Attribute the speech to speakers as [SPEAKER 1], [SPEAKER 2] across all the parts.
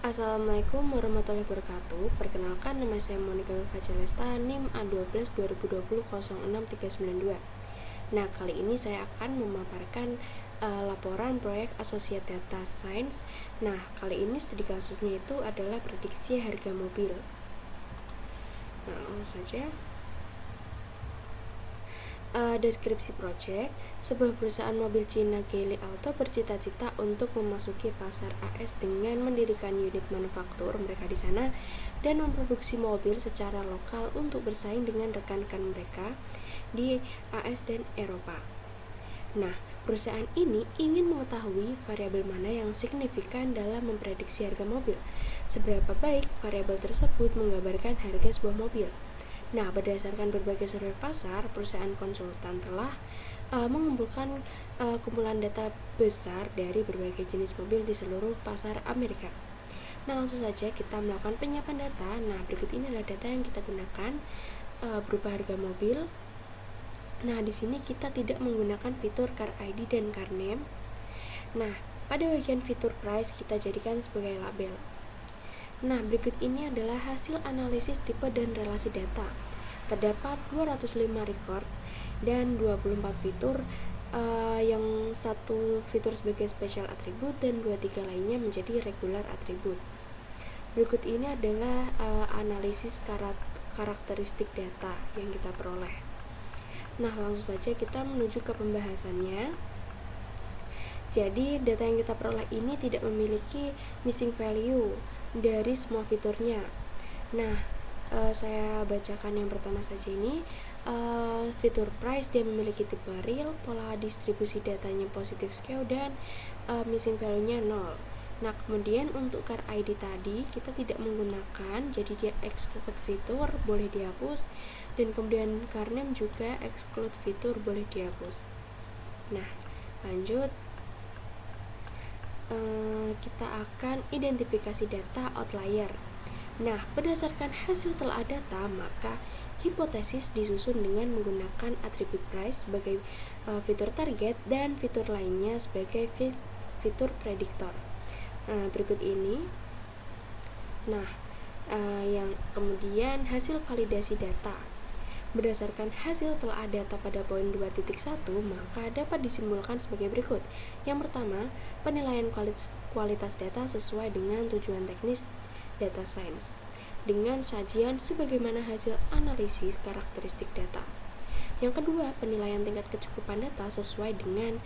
[SPEAKER 1] Assalamualaikum warahmatullahi wabarakatuh. Perkenalkan, nama saya Monica Facelesta, NIM A12 2020 06392. Nah, kali ini saya akan memaparkan laporan proyek Associate Data Science. Nah, kali ini studi kasusnya itu adalah prediksi harga mobil. Nah, langsung saja. Deskripsi proyek. Sebuah perusahaan mobil Cina Geely Auto bercita-cita untuk memasuki pasar AS dengan mendirikan unit manufaktur mereka di sana dan memproduksi mobil secara lokal untuk bersaing dengan rekan-rekan mereka di AS dan Eropa. Nah, perusahaan ini ingin mengetahui variabel mana yang signifikan dalam memprediksi harga mobil. Seberapa baik variabel tersebut menggambarkan harga sebuah mobil. Nah, berdasarkan berbagai survei pasar, perusahaan konsultan telah mengumpulkan kumpulan data besar dari berbagai jenis mobil di seluruh pasar Amerika. Nah, langsung saja kita melakukan penyiapan data. Nah, berikut ini adalah data yang kita gunakan berupa harga mobil. Nah, di sini kita tidak menggunakan fitur car ID dan car name. Nah, pada bagian fitur price kita jadikan sebagai label. Nah, berikut ini adalah hasil analisis tipe dan relasi data. Terdapat 205 record dan 24 fitur, yang satu fitur sebagai special attribute dan 23 lainnya menjadi regular attribute. Berikut ini adalah analisis karakteristik data yang kita peroleh. Nah, langsung saja kita menuju ke pembahasannya. Jadi, data yang kita peroleh ini tidak memiliki missing value dari semua fiturnya. Nah, saya bacakan yang pertama saja ini. Fitur price dia memiliki tipe real, pola distribusi datanya positif skew dan missing value-nya 0. Nah, kemudian untuk car ID tadi kita tidak menggunakan, jadi dia exclude fitur, boleh dihapus, dan kemudian car name juga exclude fitur, boleh dihapus. Nah, lanjut. Kita akan identifikasi data outlier. Nah, berdasarkan hasil telah data, maka hipotesis disusun dengan menggunakan atribut price sebagai fitur target dan fitur lainnya sebagai fitur prediktor. Berikut ini. Nah, yang kemudian hasil validasi data. Berdasarkan hasil telah data pada poin 2.1, maka dapat disimpulkan sebagai berikut. Yang pertama, penilaian kualitas data sesuai dengan tujuan teknis data science dengan sajian sebagaimana hasil analisis karakteristik data. Yang kedua, penilaian tingkat kecukupan data sesuai dengan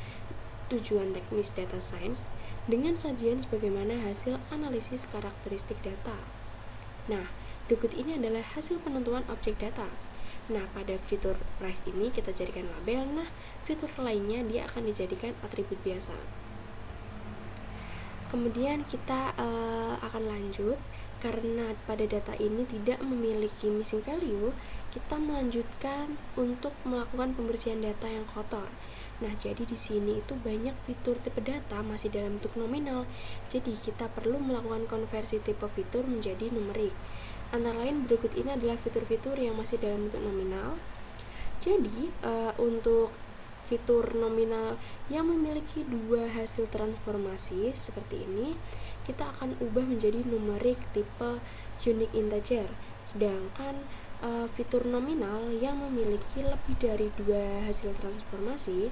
[SPEAKER 1] tujuan teknis data science dengan sajian sebagaimana hasil analisis karakteristik data. Nah, berikut ini adalah hasil penentuan objek data. Nah, pada fitur price ini kita jadikan label. Nah, fitur lainnya dia akan dijadikan atribut biasa. Kemudian kita akan lanjut. Karena pada data ini tidak memiliki missing value, kita melanjutkan untuk melakukan pembersihan data yang kotor. Nah, jadi di sini itu banyak fitur tipe data masih dalam bentuk nominal. Jadi kita perlu melakukan konversi tipe fitur menjadi numerik. Antara lain berikut ini adalah fitur-fitur yang masih dalam bentuk nominal. Jadi untuk fitur nominal yang memiliki dua hasil transformasi seperti ini, kita akan ubah menjadi numerik tipe unique integer. Sedangkan fitur nominal yang memiliki lebih dari dua hasil transformasi,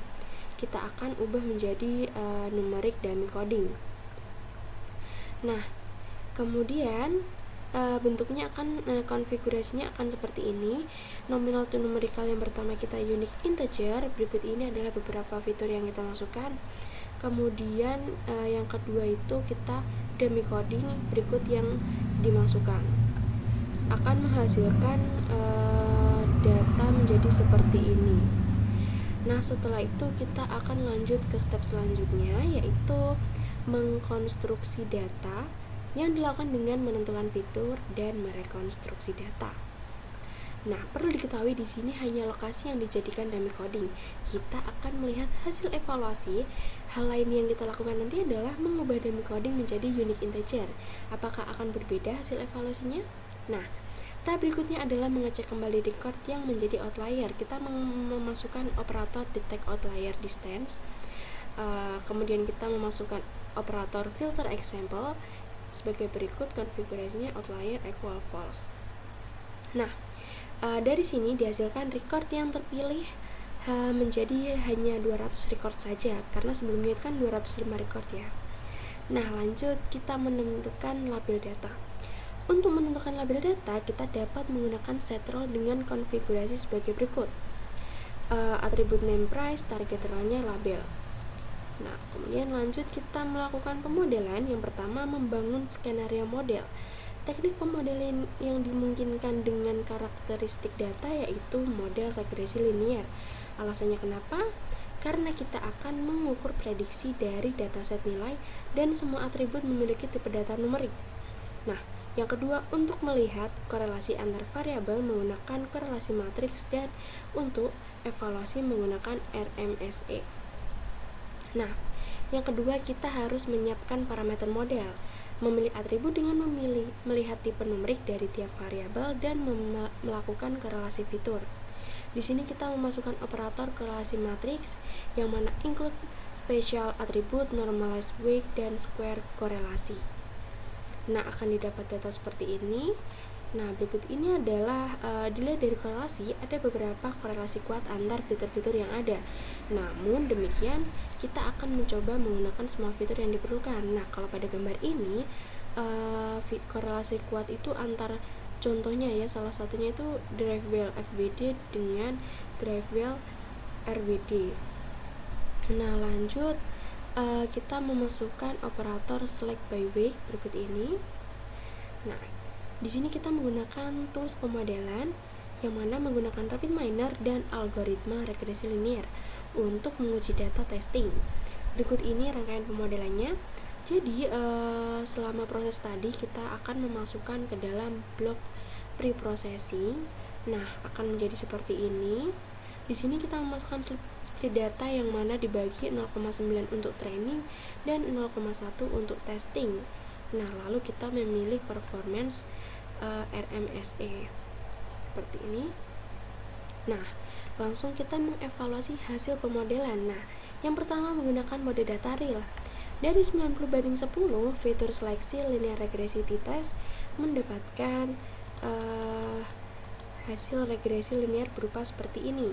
[SPEAKER 1] kita akan ubah menjadi numerik dummy coding. Nah, kemudian bentuknya akan konfigurasinya akan seperti ini. Nominal to numerical yang pertama kita unique integer. Berikut ini adalah beberapa fitur yang kita masukkan. Kemudian yang kedua itu kita dummy coding. Berikut yang dimasukkan akan menghasilkan data menjadi seperti ini. Nah, setelah itu kita akan lanjut ke step selanjutnya, yaitu mengkonstruksi data yang dilakukan dengan menentukan fitur dan merekonstruksi data. Nah, perlu diketahui di sini hanya lokasi yang dijadikan dummy coding. Kita akan melihat hasil evaluasi. Hal lain yang kita lakukan nanti adalah mengubah dummy coding menjadi unique integer. Apakah akan berbeda hasil evaluasinya? Nah, tahap berikutnya adalah mengecek kembali record yang menjadi outlier. Kita memasukkan operator detect outlier distance. Kemudian kita memasukkan operator filter example sebagai berikut. Konfigurasinya outlier equal false. Nah, dari sini dihasilkan record yang terpilih menjadi hanya 200 record saja, karena sebelumnya itu kan 205 record ya. Nah, lanjut kita menentukan label data. Untuk menentukan label data, kita dapat menggunakan set role dengan konfigurasi sebagai berikut. Atribut name price, target role-nya label. Nah, kemudian lanjut kita melakukan pemodelan. Yang pertama, membangun skenario model. Teknik pemodelan yang dimungkinkan dengan karakteristik data yaitu model regresi linear. Alasannya kenapa? Karena kita akan mengukur prediksi dari dataset nilai dan semua atribut memiliki tipe data numerik. Nah, yang kedua, untuk melihat korelasi antar variabel menggunakan korelasi matriks dan untuk evaluasi menggunakan RMSE. Nah, yang kedua, kita harus menyiapkan parameter model, memilih atribut dengan melihat tipe numerik dari tiap variabel dan melakukan korelasi fitur. Di sini kita memasukkan operator korelasi matriks yang mana include special attribute, normalized weight, dan square korelasi. Nah, akan didapat data seperti ini. Nah, berikut ini adalah dilihat dari korelasi, ada beberapa korelasi kuat antar fitur-fitur yang ada. Namun demikian, kita akan mencoba menggunakan semua fitur yang diperlukan. Nah, kalau pada gambar ini korelasi kuat itu antar, contohnya ya, salah satunya itu drive wheel FBD dengan drive wheel RWD. Nah, lanjut kita memasukkan operator select by weight berikut ini. Nah, di sini kita menggunakan tools pemodelan yang mana menggunakan RapidMiner dan algoritma regresi linear untuk menguji data testing. Berikut ini rangkaian pemodelannya. Jadi selama proses tadi kita akan memasukkan ke dalam blok pre-processing. Nah, akan menjadi seperti ini. Di sini kita memasukkan split data yang mana dibagi 0,9 untuk training dan 0,1 untuk testing. Nah, lalu kita memilih performance RMSE seperti ini. Nah, langsung kita mengevaluasi hasil pemodelan. Nah, yang pertama menggunakan mode data real. Dari 90/10 fitur seleksi linear regresi t-test mendapatkan hasil regresi linear berupa seperti ini.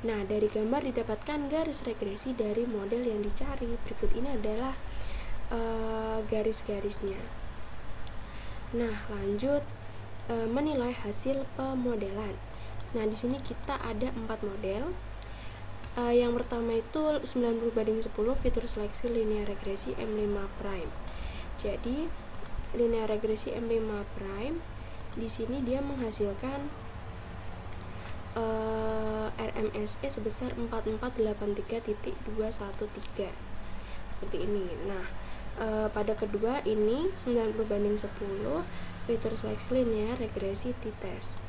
[SPEAKER 1] Nah, dari gambar didapatkan garis regresi dari model yang dicari. Berikut ini adalah garis-garisnya. Nah, lanjut menilai hasil pemodelan. Nah, di sini kita ada 4 model. Yang pertama itu 90/10 fitur seleksi linear regresi M5 prime. Jadi, linear regresi M5 prime di sini dia menghasilkan RMSE sebesar 4483.213 seperti ini. Nah, pada kedua ini 90/10 fitur seleksi linear regresi t-test.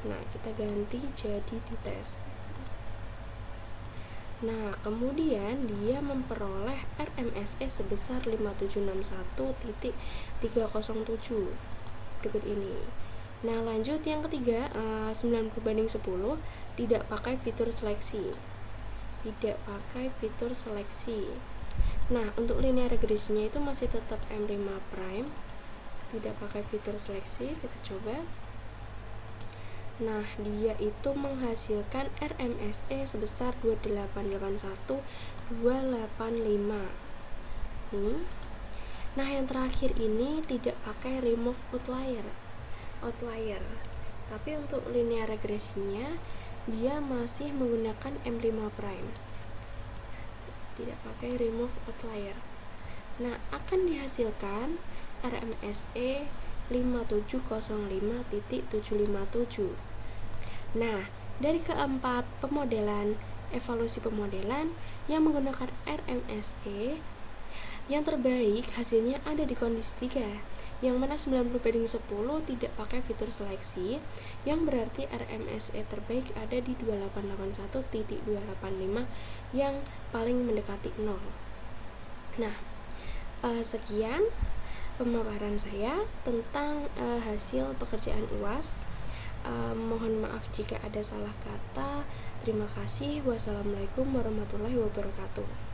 [SPEAKER 1] Nah, kita ganti jadi t-test. Nah, kemudian dia memperoleh RMSE sebesar 5761.307 berikut ini. Nah, lanjut yang ketiga, 90/10 tidak pakai fitur seleksi. Nah, untuk linear regresinya itu masih tetap M5 prime, tidak pakai fitur seleksi. Kita coba. Nah, dia itu menghasilkan RMSE sebesar 2881.285. Nih. Nah, yang terakhir ini tidak pakai remove outlier. Tapi untuk linear regresinya dia masih menggunakan M5 prime. Tidak pakai remove outlier. Nah, akan dihasilkan RMSE 5705.757. Nah, dari keempat pemodelan, evaluasi pemodelan yang menggunakan RMSE, yang terbaik hasilnya ada di kondisi 3, yang mana 90/10 tidak pakai fitur seleksi, yang berarti RMSE terbaik ada di 2881.285 yang paling mendekati 0. Nah, sekian pemaparan saya tentang hasil pekerjaan UAS. Mohon maaf jika ada salah kata. Terima kasih. Wassalamualaikum warahmatullahi wabarakatuh.